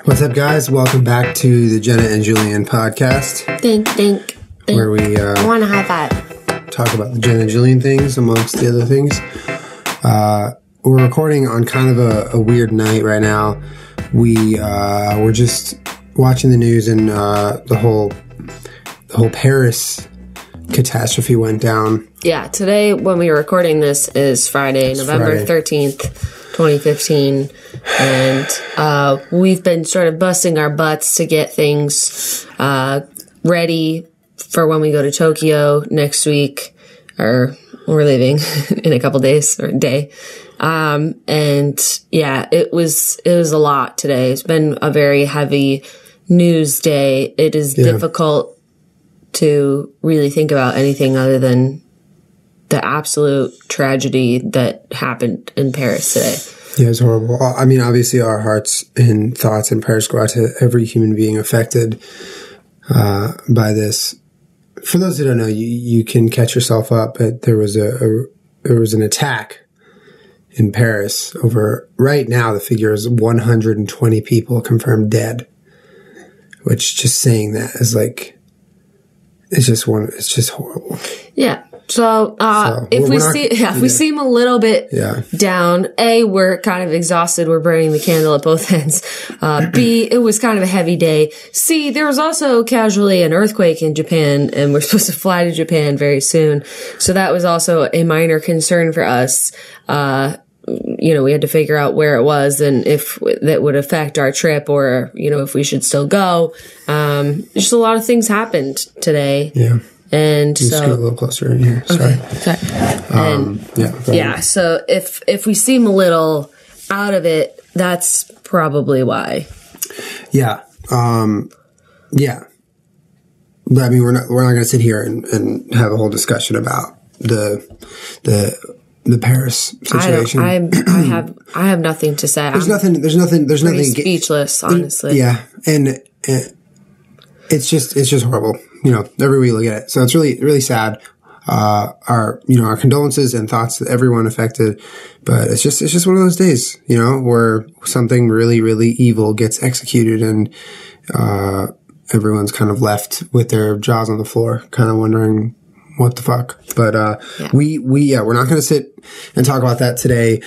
What's up, guys? Welcome back to the Jenna and Julian podcast. Think. Where we I want a high five. Talk about the Jenna and Julian things amongst the other things. We're recording on kind of a weird night right now. We're just watching the news, and the whole Paris catastrophe went down. Yeah, today when we were recording this is Friday, November 13th, 2015. And we've been sort of busting our butts to get things ready for when we go to Tokyo next week, or we're leaving in a couple days or a day. And yeah, it was a lot today. It's been a very heavy news day. It is difficult to really think about anything other than the absolute tragedy that happened in Paris today. Yeah, it's horrible. I mean, obviously our hearts and thoughts and prayers go out to every human being affected by this. For those who don't know, you can catch yourself up. There was an attack in Paris over, right now the figure is 120 people confirmed dead, which just saying that is like, it's just horrible. Yeah. So if we seem a little bit down, A, we're kind of exhausted. We're burning the candle at both ends. B, it was kind of a heavy day. C, there was also casually an earthquake in Japan, and we're supposed to fly to Japan very soon. So that was also a minor concern for us. We had to figure out where it was and if that would affect our trip, or, if we should still go. Just a lot of things happened today. Yeah. And so, scoot a little closer in here. Sorry. Okay. So if we seem a little out of it, that's probably why. Yeah. Yeah. But I mean, we're not going to sit here and have a whole discussion about the Paris situation. I have nothing to say. There's nothing. Speechless, honestly. Yeah. And it's just horrible. Every way you look at it. So it's really, really sad. Our condolences and thoughts to everyone affected. But it's just one of those days, where something really, really evil gets executed, and everyone's kind of left with their jaws on the floor, kind of wondering what the fuck. But we're not going to sit and talk about that today.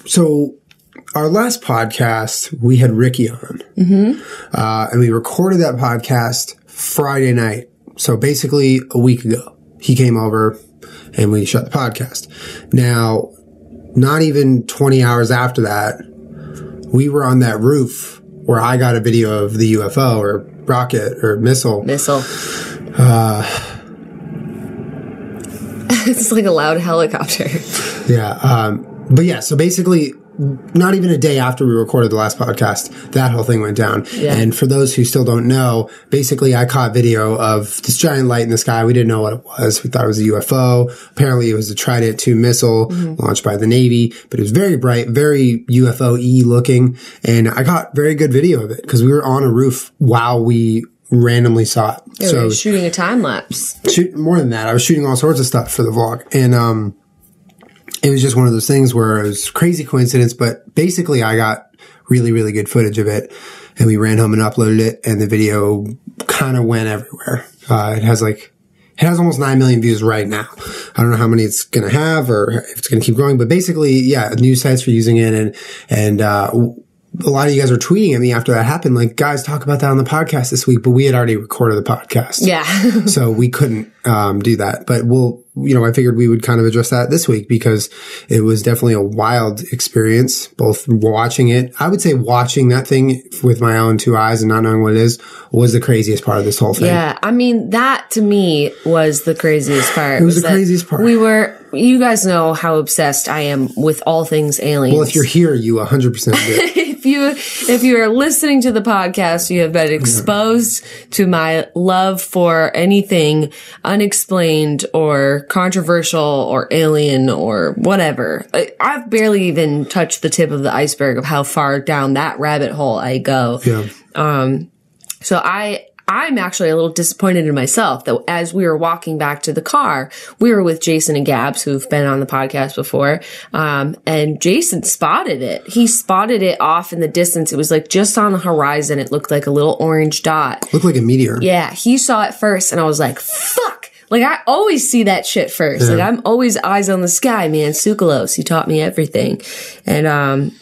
So our last podcast, we had Ricky on, and we recorded that podcast Friday night. So basically a week ago, he came over and we shut the podcast. Now, not even 20 hours after that, we were on that roof where I got a video of the UFO or rocket or missile. It's like a loud helicopter. Yeah. But yeah, so basically, not even a day after we recorded the last podcast, that whole thing went down. Yeah. And for those who still don't know, basically I caught video of this giant light in the sky. We didn't know what it was. We thought it was a UFO. Apparently it was a Trident II missile launched by the Navy, but it was very bright, very UFO-y looking. And I got very good video of it because we were on a roof while we randomly saw it. Yeah, so shooting a time lapse. More than that, I was shooting all sorts of stuff for the vlog. And, it was just one of those things where it was a crazy coincidence, but basically I got really, really good footage of it, and we ran home and uploaded it, and the video kind of went everywhere. It has almost 9 million views right now. I don't know how many it's going to have or if it's going to keep growing, but basically, yeah, news sites are using it, and a lot of you guys were tweeting at me after that happened, like, guys, talk about that on the podcast this week, but we had already recorded the podcast. Yeah. So we couldn't do that. But I figured we would kind of address that this week because it was definitely a wild experience, both watching it. I would say watching that thing with my own two eyes and not knowing what it is was the craziest part of this whole thing. Yeah. I mean, that to me was the craziest part. It was the craziest part. You guys know how obsessed I am with all things aliens. Well, if you're here, you 100% do. If you are listening to the podcast, you have been exposed to my love for anything unexplained or controversial or alien or whatever. I've barely even touched the tip of the iceberg of how far down that rabbit hole I go. Yeah. So I I'm actually a little disappointed in myself that as we were walking back to the car, we were with Jason and Gabs, who've been on the podcast before. And Jason spotted it. He spotted it off in the distance. It was like just on the horizon. It looked like a little orange dot. Looked like a meteor. Yeah. He saw it first and I was like, fuck. Like, I always see that shit first. Yeah. Like, I'm always eyes on the sky, man. Tsoukalos, he taught me everything. And,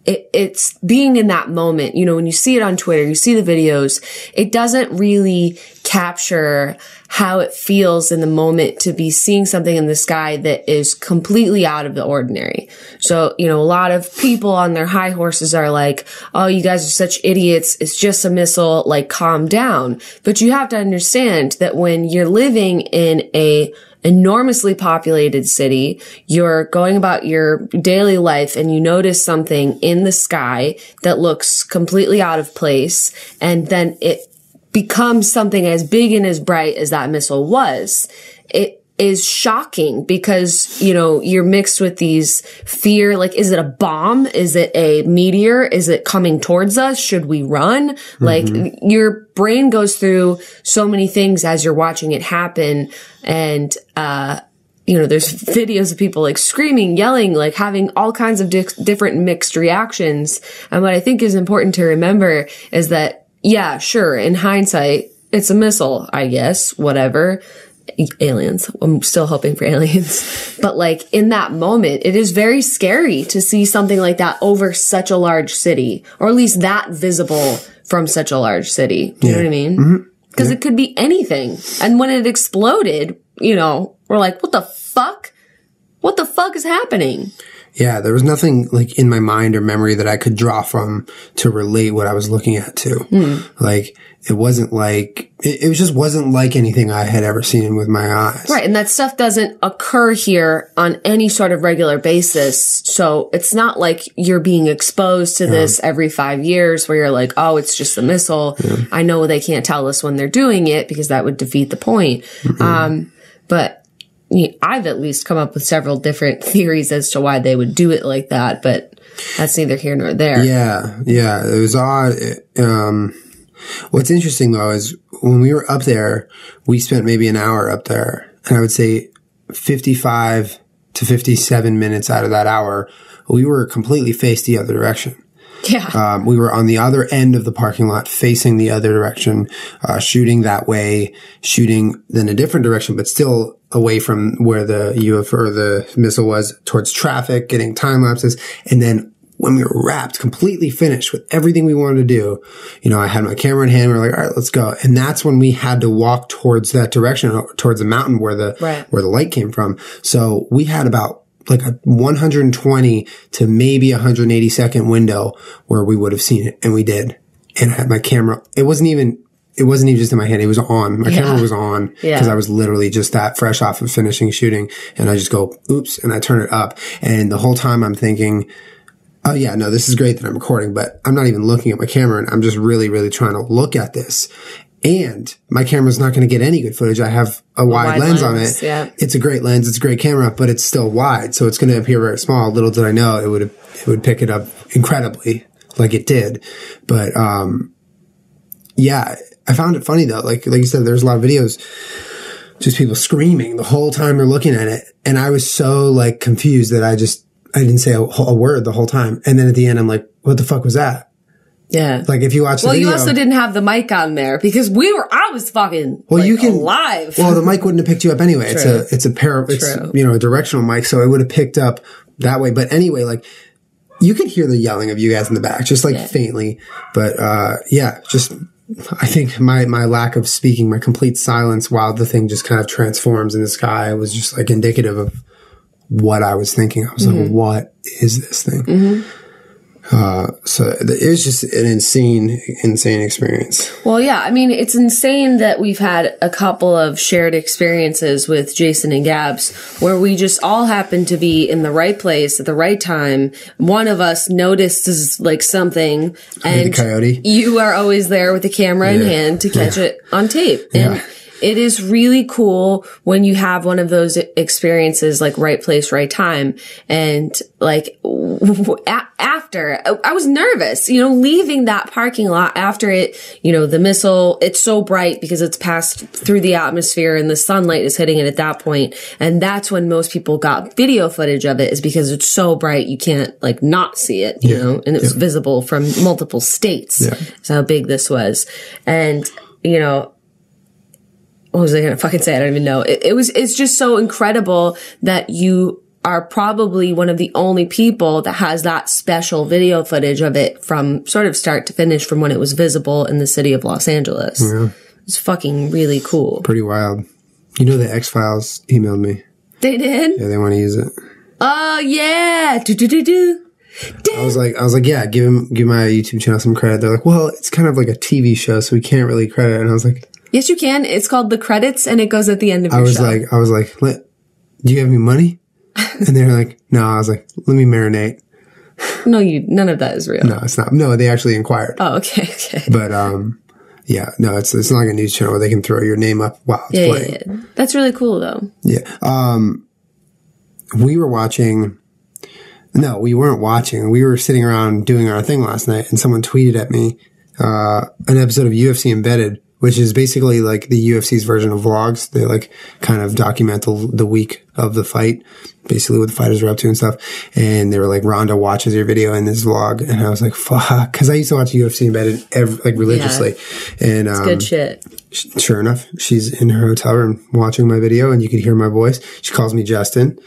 it's being in that moment, you know, when you see it on Twitter, you see the videos, it doesn't really capture how it feels in the moment to be seeing something in the sky that is completely out of the ordinary. So, you know, a lot of people on their high horses are like, oh, you guys are such idiots. It's just a missile. Like, calm down. But you have to understand that when you're living in a enormously populated city, you're going about your daily life and you notice something in the sky that looks completely out of place, and then it becomes something as big and as bright as that missile was. It is shocking because, you know, you're mixed with these fear, like, is it a bomb? Is it a meteor? Is it coming towards us? Should we run? Mm-hmm. Like, your brain goes through so many things as you're watching it happen. And, you know, there's videos of people like screaming, yelling, like having all kinds of different mixed reactions. And what I think is important to remember is that, yeah, sure, in hindsight, it's a missile, I guess, whatever. Aliens. I'm still hoping for aliens. But like, in that moment, it is very scary to see something like that over such a large city, or at least that visible from such a large city. You know what I mean? Because it could be anything. And when it exploded, you know, we're like, what the fuck? What the fuck is happening? Yeah, there was nothing like in my mind or memory that I could draw from to relate what I was looking at to. Like, it wasn't like, it just wasn't like anything I had ever seen with my eyes. Right. And that stuff doesn't occur here on any sort of regular basis. So it's not like you're being exposed to this every 5 years where you're like, oh, it's just a missile. I know they can't tell us when they're doing it because that would defeat the point. But I've at least come up with several different theories as to why they would do it like that, but that's neither here nor there. Yeah. It was odd. What's interesting though is when we were up there, we spent maybe an hour up there, and I would say 55 to 57 minutes out of that hour, we were completely faced the other direction. Yeah. We were on the other end of the parking lot, facing the other direction, shooting that way, shooting then a different direction, but still away from where the UFO or the missile was, towards traffic, getting time lapses. And then when we were wrapped, completely finished with everything we wanted to do, you know, I had my camera in hand. We were like, all right, let's go. And that's when we had to walk towards that direction, towards the mountain where the light came from. So we had about like a 120 to maybe 180 second window where we would have seen it. And we did. And I had my camera. It wasn't even just in my hand. It was on. My camera was on because I was literally just that fresh off of finishing shooting. And I just go, oops. And I turn it up. And the whole time I'm thinking, oh yeah, no, this is great that I'm recording, but I'm not even looking at my camera, and I'm just really, really trying to look at this. And my camera's not going to get any good footage. I have a wide lens on it. Yeah. It's a great lens. It's a great camera, but it's still wide. So it's going to appear very small. Little did I know it would pick it up incredibly like it did. But, yeah, I found it funny though. Like you said, there's a lot of videos, just people screaming the whole time they're looking at it. And I was so like confused that I didn't say a word the whole time. And then at the end, I'm like, what the fuck was that? Yeah. Like if you watch the video. Well, you also didn't have the mic on there because I was fucking alive. Well, the mic wouldn't have picked you up anyway. True. It's a directional mic. So it would have picked up that way. But anyway, like you could hear the yelling of you guys in the back, just like faintly. But, I think my lack of speaking, my complete silence while the thing just kind of transforms in the sky was just like indicative of what I was thinking. I was like, what is this thing? So it was just an insane experience. Well, yeah. I mean, it's insane that we've had a couple of shared experiences with Jason and Gabs where we just all happened to be in the right place at the right time. One of us noticed like something, and the coyote. You are always there with the camera in hand to catch it on tape. And it is really cool when you have one of those experiences, like right place, right time. And like after, I was nervous, you know, leaving that parking lot after it, you know, the missile, it's so bright because it's passed through the atmosphere and the sunlight is hitting it at that point. And that's when most people got video footage of it, is because it's so bright you can't like not see it, you know, and it's visible from multiple states. That's how big this was. And, you know, what was I going to fucking say? I don't even know. It's just so incredible that you are probably one of the only people that has that special video footage of it from sort of start to finish, from when it was visible in the city of Los Angeles. Yeah. It's fucking really cool. Pretty wild. You know, the X-Files emailed me. They did? Yeah, they want to use it. Oh, yeah. I was like, yeah, give my YouTube channel some credit. They're like, well, it's kind of like a TV show, so we can't really credit. And I was like, yes, you can. It's called The Credits, and it goes at the end of your show. I was like, do you have any money? And they're like, no. I was like, let me marinate. No, none of that is real. No, it's not. No, they actually inquired. Oh, okay. But, yeah, no, it's not like a news channel where they can throw your name up while it's playing. Yeah. That's really cool, though. Yeah. We were watching. No, we weren't watching. We were sitting around doing our thing last night, and someone tweeted at me an episode of UFC Embedded, which is basically like the UFC's version of vlogs. They like kind of document the week of the fight, basically what the fighters are up to and stuff. And they were like, Rhonda watches your video in this vlog. And I was like, fuck. Cause I used to watch UFC Embedded religiously. Yeah. And, it's good shit. Sure enough, she's in her hotel room watching my video, and you could hear my voice. She calls me Justin.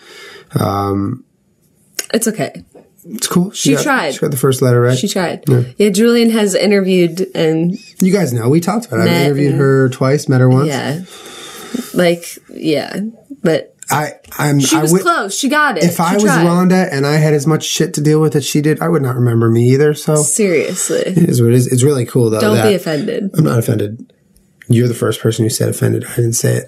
It's okay. It's cool. She tried. She got the first letter right. She tried. Yeah, Julian has interviewed, and you guys know, we talked about it. I've interviewed her twice, met her once. Yeah. But she was close. She got it. If I was Rhonda and I had as much shit to deal with as she did, I would not remember me either. So seriously. It is what it is. It's really cool though. Don't be offended. I'm not offended. You're the first person who said offended. I didn't say it.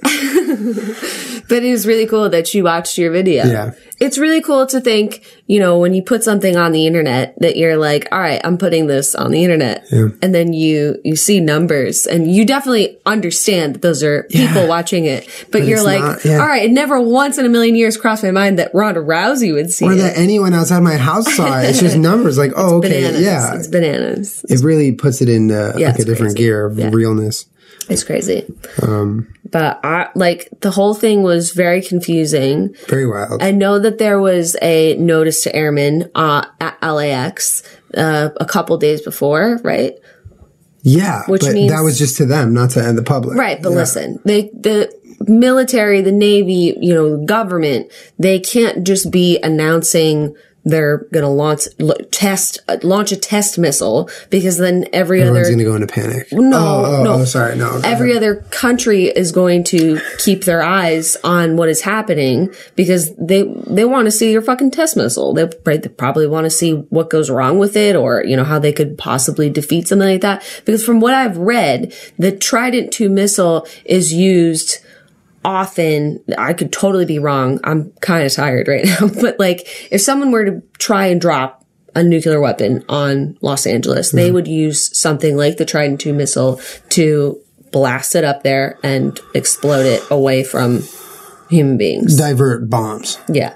But it was really cool that she watched your video. Yeah. It's really cool to think, you know, when you put something on the internet that you're like, all right, I'm putting this on the internet. Yeah. And then you see numbers, and you definitely understand that those are people watching it. But you're like, all right, it never once in a million years crossed my mind that Ronda Rousey would see it. Or that anyone outside my house saw it. It's just numbers. Like, oh, okay. Bananas. Yeah. It's bananas. It really puts it in like a different gear of realness. It's crazy. But the whole thing was very confusing. Very wild. I know that there was a notice to airmen at LAX a couple days before, right? Yeah, but that was just to them, not to the public. Right, but listen, the military, the Navy, you know, the government, they can't just be announcing they're going to launch a test missile, because then everyone's going to go into panic. No. Sorry. No. Every other country is going to keep their eyes on what is happening, because they want to see your fucking test missile. They probably want to see what goes wrong with it, or, you know, how they could possibly defeat something like that. Because from what I've read, the Trident II missile is used often. I could totally be wrong. I'm kind of tired right now. But like, if someone were to try and drop a nuclear weapon on Los Angeles, they would use something like the Trident II missile to blast it up there and explode it away from human beings. Divert bombs. Yeah.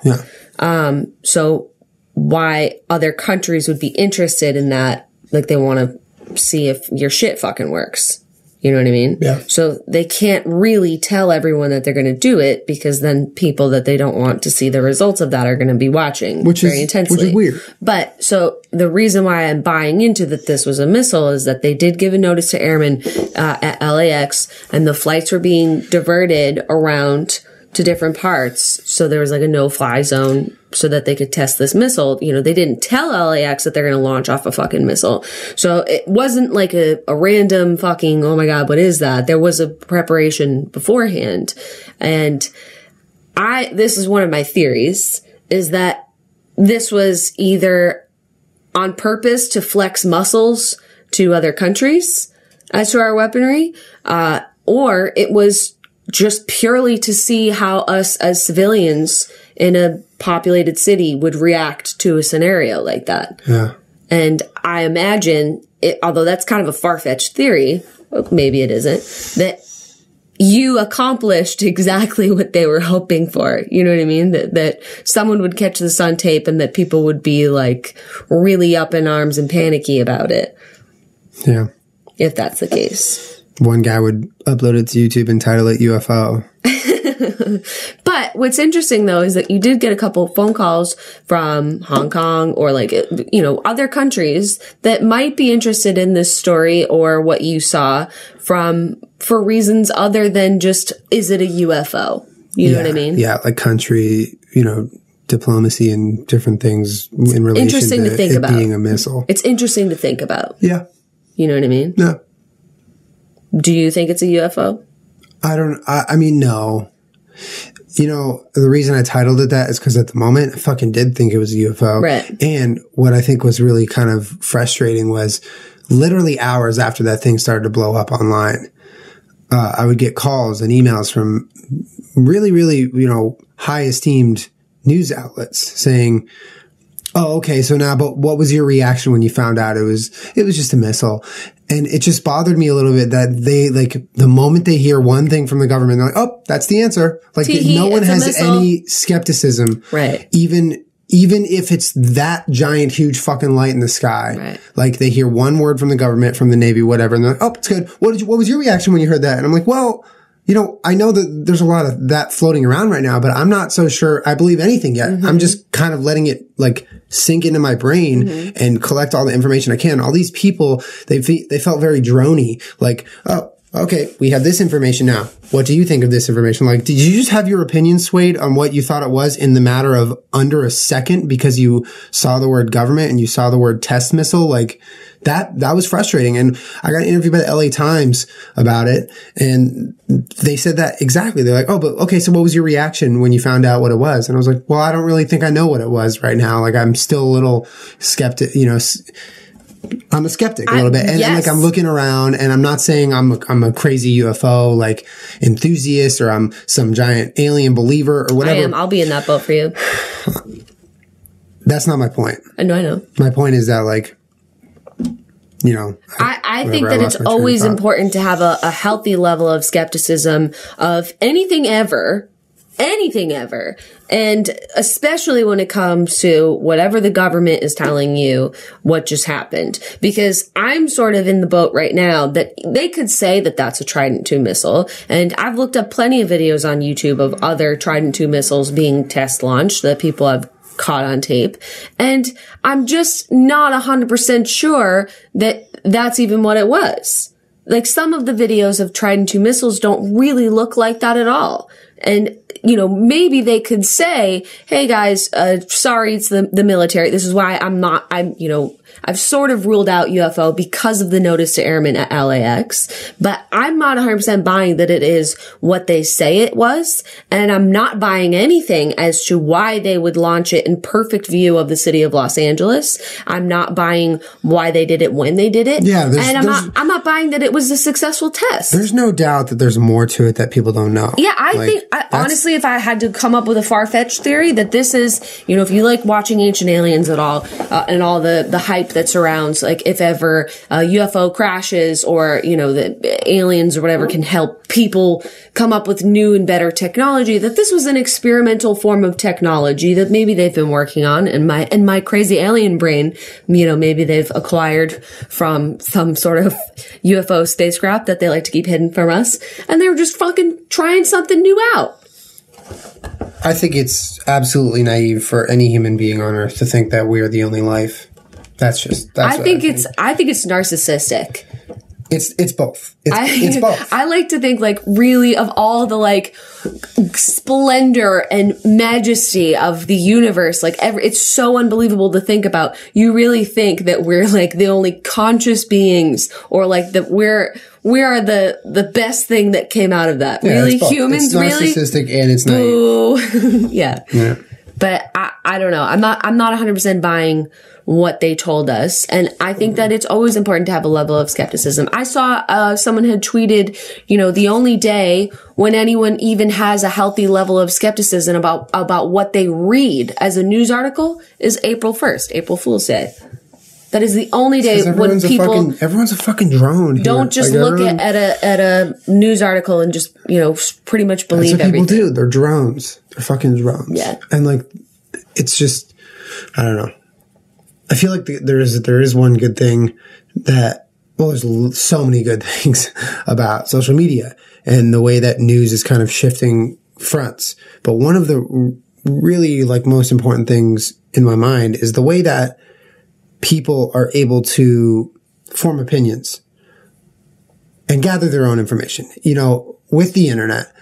So why other countries would be interested in that, like they want to see if your shit fucking works. You know what I mean? Yeah. So they can't really tell everyone that they're going to do it, because then people that they don't want to see the results of that are going to be watching very intensely. Which is weird. But so the reason why I'm buying into that this was a missile is that they did give a notice to airmen at LAX, and the flights were being diverted around to different parts. So there was like a no-fly zone so that they could test this missile. You know, they didn't tell LAX that they're going to launch off a fucking missile. So it wasn't like a random fucking, oh my God, what is that? There was a preparation beforehand. And this is one of my theories, is that this was either on purpose to flex muscles to other countries as to our weaponry, or it was just purely to see how us as civilians in a populated city would react to a scenario like that. Yeah. And I imagine it, although that's kind of a far-fetched theory, maybe it isn't, that you accomplished exactly what they were hoping for. You know what I mean? That someone would catch this on tape and that people would be like really up in arms and panicky about it. Yeah. If that's the case. One guy would upload it to YouTube and title it UFO. But what's interesting though is that you did get a couple phone calls from Hong Kong or like, you know, other countries that might be interested in this story or what you saw for reasons other than just, is it a UFO? You know what I mean? Yeah, like country, you know, diplomacy and different things in relation interesting to think it about. Being a missile. It's interesting to think about. Yeah. You know what I mean? Yeah. Do you think it's a UFO? I mean, no. You know, the reason I titled it that is because at the moment I fucking did think it was a UFO. Right. And what I think was really kind of frustrating was literally hours after that thing started to blow up online, I would get calls and emails from really, really, you know, high esteemed news outlets saying, oh, okay. So now, but what was your reaction when you found out it was just a missile? And it just bothered me a little bit that they, like, the moment they hear one thing from the government, they're like, oh, that's the answer. Like, no one has any skepticism. Right. Even if it's that giant, huge fucking light in the sky. Right. Like, they hear one word from the government, from the Navy, whatever, and they're like, oh, it's good. What was your reaction when you heard that? And I'm like, well, you know, I know that there's a lot of that floating around right now, but I'm not so sure I believe anything yet. Mm-hmm. I'm just kind of letting it like sink into my brain and collect all the information I can. All these people, they felt very droney, like, oh, okay, we have this information now. What do you think of this information? Like, did you just have your opinion swayed on what you thought it was in the matter of under a second because you saw the word government and you saw the word test missile? Like, that was frustrating. And I got interviewed by the LA Times about it, and they said that exactly. They're like, oh, but okay, so what was your reaction when you found out what it was? And I was like, well, I don't really think I know what it was right now. Like, I'm still a little skeptic, you know, I'm a skeptic a little bit. And like, I'm looking around and I'm not saying I'm a crazy UFO, like, enthusiast or I'm some giant alien believer or whatever. I am. I'll be in that boat for you. That's not my point. I know. My point is that, like, you know, I think that it's always important to have a healthy level of skepticism of anything ever. And especially when it comes to whatever the government is telling you what just happened. Because I'm sort of in the boat right now that they could say that that's a Trident II missile. And I've looked up plenty of videos on YouTube of other Trident II missiles being test launched that people have caught on tape. And I'm just not 100% sure that that's even what it was. Like, some of the videos of Trident II missiles don't really look like that at all. And, you know, maybe they could say, hey guys, sorry, it's the military. This is why I've sort of ruled out UFO because of the notice to airmen at LAX, but I'm not 100% buying that it is what they say it was. And I'm not buying anything as to why they would launch it in perfect view of the city of Los Angeles. I'm not buying why they did it when they did it. Yeah. And I'm not buying that it was a successful test. There's no doubt that there's more to it that people don't know. Yeah. Honestly, if I had to come up with a far-fetched theory, that this is, you know, if you like watching Ancient Aliens at all, and all the hype that surrounds, like, if ever a UFO crashes or, you know, the aliens or whatever can help people come up with new and better technology, that this was an experimental form of technology that maybe they've been working on, and my crazy alien brain, you know, maybe they've acquired from some sort of UFO spacecraft that they like to keep hidden from us, and they were just fucking trying something new out. I think it's absolutely naive for any human being on Earth to think that we are the only life. I think it's narcissistic. It's both. It's both. I like to think, like, really, of all the, like, splendor and majesty of the universe, like, it's so unbelievable to think about. You really think that we're, like, the only conscious beings, or, like, that we are the best thing that came out of that. Yeah, really? Humans, really? It's narcissistic and it's naive. Yeah. But I don't know. I'm not 100% buying what they told us. And I think that it's always important to have a level of skepticism. I saw someone had tweeted, you know, the only day when anyone even has a healthy level of skepticism about what they read as a news article is April 1st, April Fool's Day. That is the only day when people everyone's a fucking drone. Here. Don't just look at a news article and just pretty much believe that's what everything. People do. They're drones. They're fucking drones. Yeah, and like it's just I don't know. I feel like there is one good thing that there's so many good things about social media and the way that news is kind of shifting fronts. But one of the really like most important things in my mind is the way that people are able to form opinions and gather their own information. With the internet,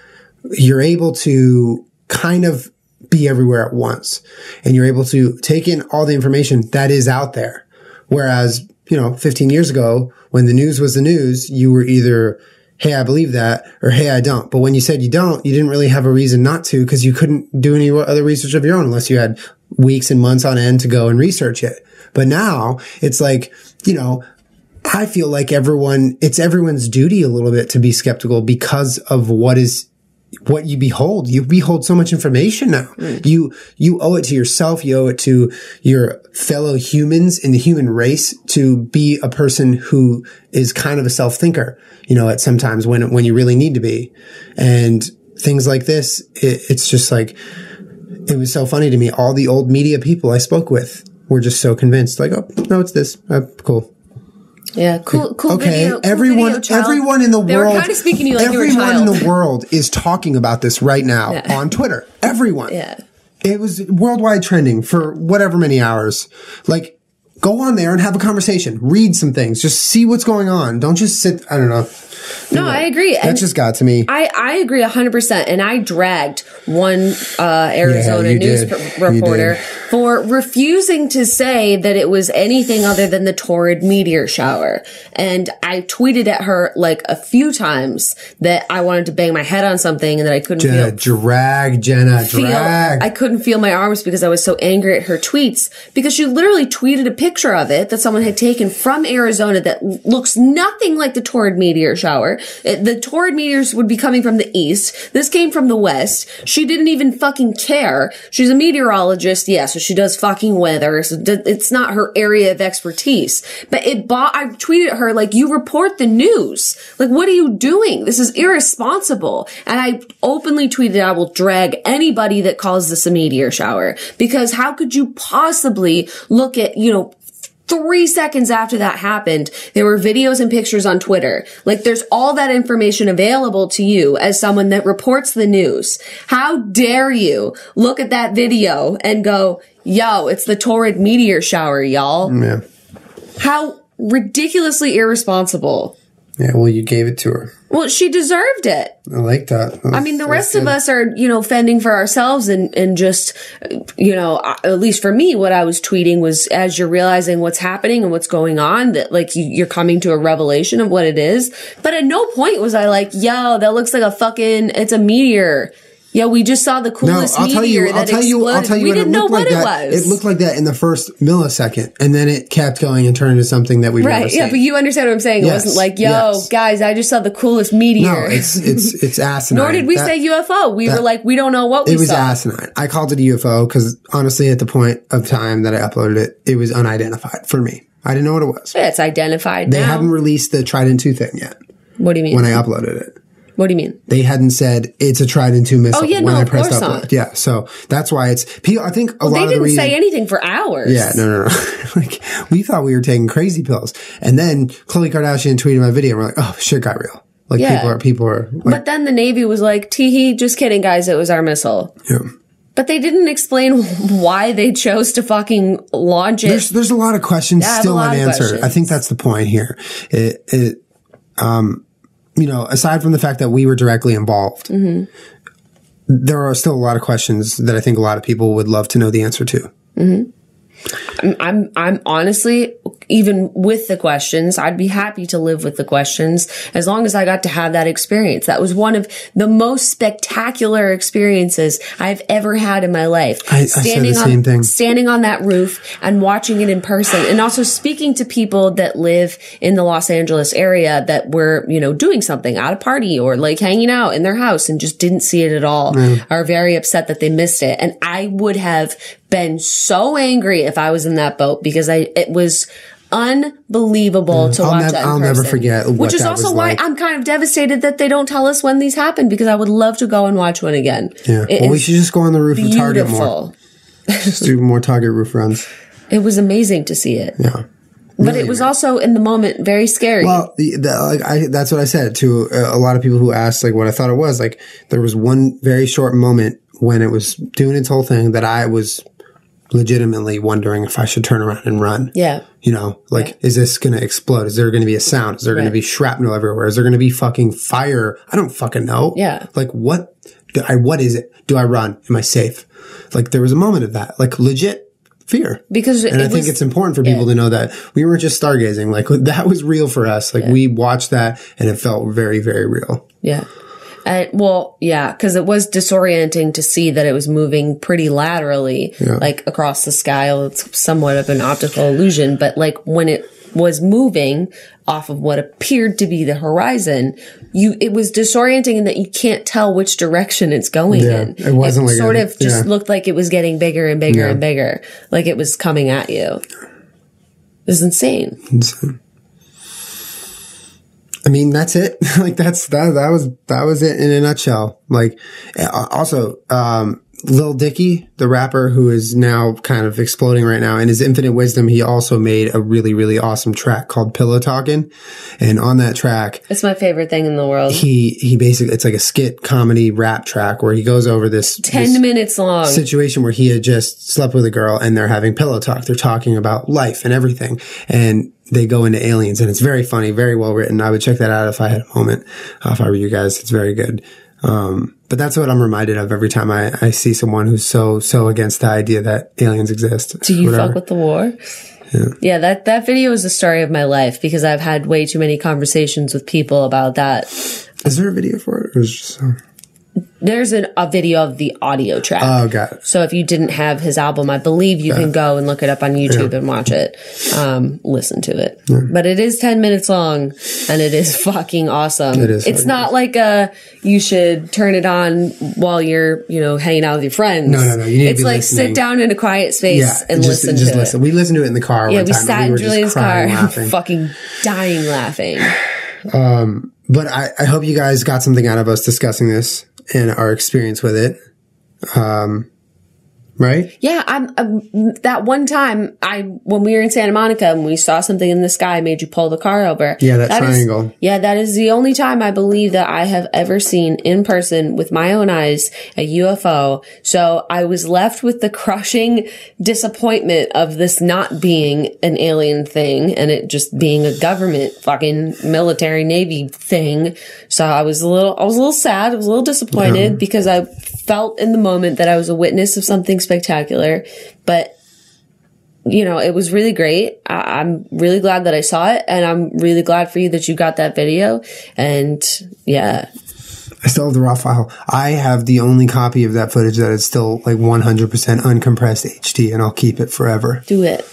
you're able to kind of be everywhere at once and you're able to take in all the information that is out there. Whereas, 15 years ago, when the news was the news, you were either, hey, I believe that, or hey, I don't. But when you said you don't, you didn't really have a reason not to because you couldn't do any other research of your own unless you had weeks and months on end to go and research it. But now it's like, I feel like it's everyone's duty a little bit to be skeptical because of what you behold. You behold so much information now. You owe it to yourself. You owe it to your fellow humans in the human race to be a person who is kind of a self-thinker, at sometimes when you really need to be. And things like this, it's just like, it was so funny to me. All the old media people I spoke with were just so convinced, like, oh, no, it's this. Cool. Yeah, cool okay, video. Everyone in the world. They were kind of speaking to you like you were a child. Everyone in the world is talking about this right now on Twitter. Everyone. Yeah. It was worldwide trending for whatever many hours. Like, go on there and have a conversation. Read some things. Just see what's going on. Don't just sit. I don't know. No, I agree. That just got to me. I agree 100%. And I dragged one Arizona news reporter for refusing to say that it was anything other than the torrid meteor shower. And I tweeted at her like a few times that I wanted to bang my head on something and that I couldn't Jenna, drag. I couldn't feel my arms because I was so angry at her tweets because she literally tweeted a picture of it that someone had taken from Arizona that looks nothing like the torrid meteor shower. The torrid meteors would be coming from the east. This came from the west. She didn't even fucking care. She's a meteorologist, so she does fucking weather. So it's not her area of expertise. But I tweeted at her like, you report the news. Like, what are you doing? This is irresponsible. And I openly tweeted, I will drag anybody that calls this a meteor shower. Because how could you possibly look at, 3 seconds after that happened, there were videos and pictures on Twitter. Like, there's all that information available to you as someone that reports the news. How dare you look at that video and go, yo, it's the torrid meteor shower, y'all. Yeah. How ridiculously irresponsible. Yeah, well, you gave it to her. Well, she deserved it. I like that. The rest of us are, fending for ourselves and just, at least for me, what I was tweeting was as you're realizing what's happening and what's going on, that like you're coming to a revelation of what it is. But at no point was I like, yo, that looks like it's a meteor. Yeah, we just saw the coolest meteor that exploded. We didn't know what it was. It looked like that in the first millisecond, and then it kept going and turned into something that we've never seen. Yeah, but you understand what I'm saying. Yes, it wasn't like, yo, guys, I just saw the coolest meteor. No, it's asinine. Nor did we say UFO. We were like, we don't know what we saw. It was asinine. I called it a UFO because, honestly, at the point of time that I uploaded it, it was unidentified for me. I didn't know what it was. Yeah, it's identified They hadn't released the Trident II thing yet. What do you mean? When I uploaded it. What do you mean? They hadn't said it's a Trident II missile when I pressed upload. Not. Yeah, so that's why it's. I think a lot of they the didn't say anything for hours. Yeah, no. Like we thought we were taking crazy pills, and then Khloe Kardashian tweeted my video. And we're like, oh, shit got real. Like people are. Like, but then the Navy was like, tee just kidding, guys. It was our missile. Yeah. But they didn't explain why they chose to fucking launch it. There's a lot of questions still unanswered. I think that's the point here. Aside from the fact that we were directly involved, there are still a lot of questions that I think a lot of people would love to know the answer to. Mm-hmm. I'm honestly, even with the questions, I'd be happy to live with the questions as long as I got to have that experience. That was one of the most spectacular experiences I've ever had in my life. I said the same thing. Standing on that roof and watching it in person, and also speaking to people that live in the Los Angeles area that were, doing something at a party or like hanging out in their house and just didn't see it at all, are very upset that they missed it. And I would have been so angry if I was in that boat because it was unbelievable to watch that in person. I'll never forget what Which is that also was why like. I'm kind of devastated that they don't tell us when these happen, because I would love to go and watch one again. Yeah. Well, we should just go on the roof of Target more. Just do more Target roof runs. It was amazing to see it. Yeah. But it was also, in the moment, very scary. Well, that's what I said to a lot of people who asked, like, what I thought it was. Like, there was one very short moment when it was doing its whole thing that I was legitimately wondering if I should turn around and run. Yeah. You know, like, is this going to explode? Is there going to be a sound? Is there going to be shrapnel everywhere? Is there going to be fucking fire? I don't fucking know. Yeah. Like, what is it? Do I run? Am I safe? Like, there was a moment of that. Like, legit fear. Because I think it's important for people to know that we weren't just stargazing. Like, that was real for us. Like, we watched that and it felt very, very real. Yeah. Because it was disorienting to see that it was moving pretty laterally, like across the sky. It's somewhat of an optical illusion, but like when it was moving off of what appeared to be the horizon, it was disorienting in that you can't tell which direction it's going in. It wasn't just looked like it was getting bigger and bigger and bigger, like it was coming at you. It was insane. I mean, that's it. Like, that was it in a nutshell. Like, also, Lil Dicky, the rapper who is now kind of exploding right now, in his infinite wisdom, he also made a really, really awesome track called Pillow Talkin'. And on that track, it's my favorite thing in the world. He basically, it's like a skit comedy rap track where he goes over this 10 minutes long situation where he had just slept with a girl and they're having pillow talk. They're talking about life and everything. And they go into aliens, and it's very funny, very well written. I would check that out if I had a moment. If I were you guys, it's very good. But that's what I'm reminded of every time I see someone who's so against the idea that aliens exist. Do you fuck with the war? Yeah, that video is the story of my life, because I've had way too many conversations with people about that. Is there a video for it? Or is it just There's a video of the audio track. Oh, got it. So if you didn't have his album, I believe you can go and look it up on YouTube and watch it, listen to it. Yeah. But it is 10 minutes long, and it is fucking awesome. It is. It's not like you should turn it on while you're, hanging out with your friends. No. You need it's to be like listening. Sit down in a quiet space and listen to it. We listened to it in the car. Yeah, one we time sat in Julian's car, laughing. fucking dying laughing. But I hope you guys got something out of us discussing this and our experience with it. Right? Yeah, that one time when we were in Santa Monica and we saw something in the sky, made you pull the car over. Yeah, that triangle. That is the only time I believe that I have ever seen in person with my own eyes a UFO. So I was left with the crushing disappointment of this not being an alien thing and it just being a government fucking military Navy thing. So I was a little sad. I was a little disappointed because I felt in the moment that I was a witness of something spectacular, but it was really great. I'm really glad that I saw it, and I'm really glad for you that you got that video. And yeah, I still have the raw file. I have the only copy of that footage that is still like 100% uncompressed HD, and I'll keep it forever. Do it.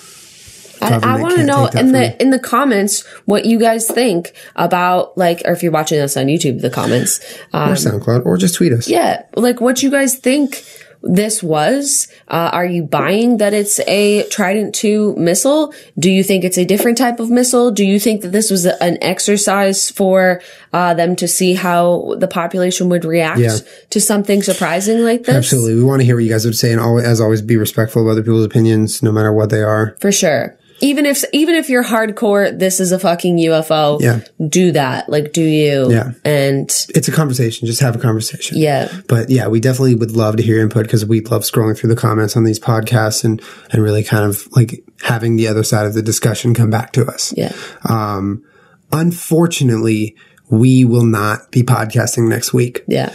I want to know in the comments what you guys think about, or if you're watching us on YouTube, the comments. Or SoundCloud, or just tweet us. Yeah. What you guys think this was. Are you buying that it's a Trident II missile? Do you think it's a different type of missile? Do you think that this was an exercise for them to see how the population would react to something surprising like this? Absolutely. We want to hear what you guys would say, and as always, be respectful of other people's opinions, no matter what they are. For sure. Even if you're hardcore, this is a fucking UFO. Yeah. Do that. Do you? Yeah. And it's a conversation. Just have a conversation. Yeah. But yeah, we definitely would love to hear input because we love scrolling through the comments on these podcasts and really kind of having the other side of the discussion come back to us. Yeah. Unfortunately, we will not be podcasting next week. Yeah.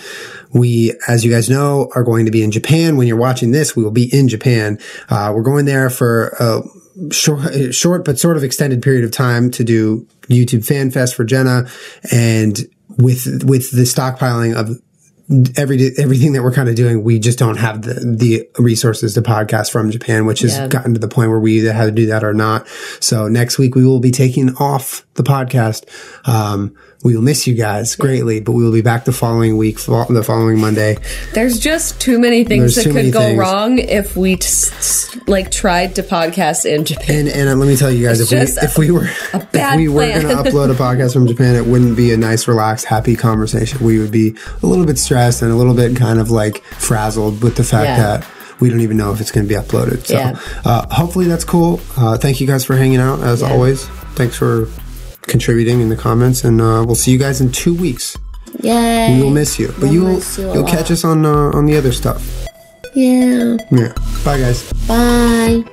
We, as you guys know, are going to be in Japan. When you're watching this, we will be in Japan. We're going there for a short but sort of extended period of time to do YouTube Fan Fest for Jenna. And with the stockpiling of everything that we're kind of doing, we just don't have the resources to podcast from Japan, which has gotten to the point where we either have to do that or not. So next week we will be taking off the podcast. We will miss you guys greatly, but we will be back the following week, the following Monday. There's just too many things that could go wrong if we tried to podcast in Japan. And let me tell you guys, if we were going to upload a podcast from Japan, it wouldn't be a nice, relaxed, happy conversation. We would be a little bit stressed and a little bit kind of like frazzled with the fact that we don't even know if it's going to be uploaded. So hopefully that's cool. Thank you guys for hanging out as always. Thanks for contributing in the comments, and we'll see you guys in 2 weeks. Yay! We will miss you, but you'll catch us on the other stuff. Yeah. Bye, guys. Bye.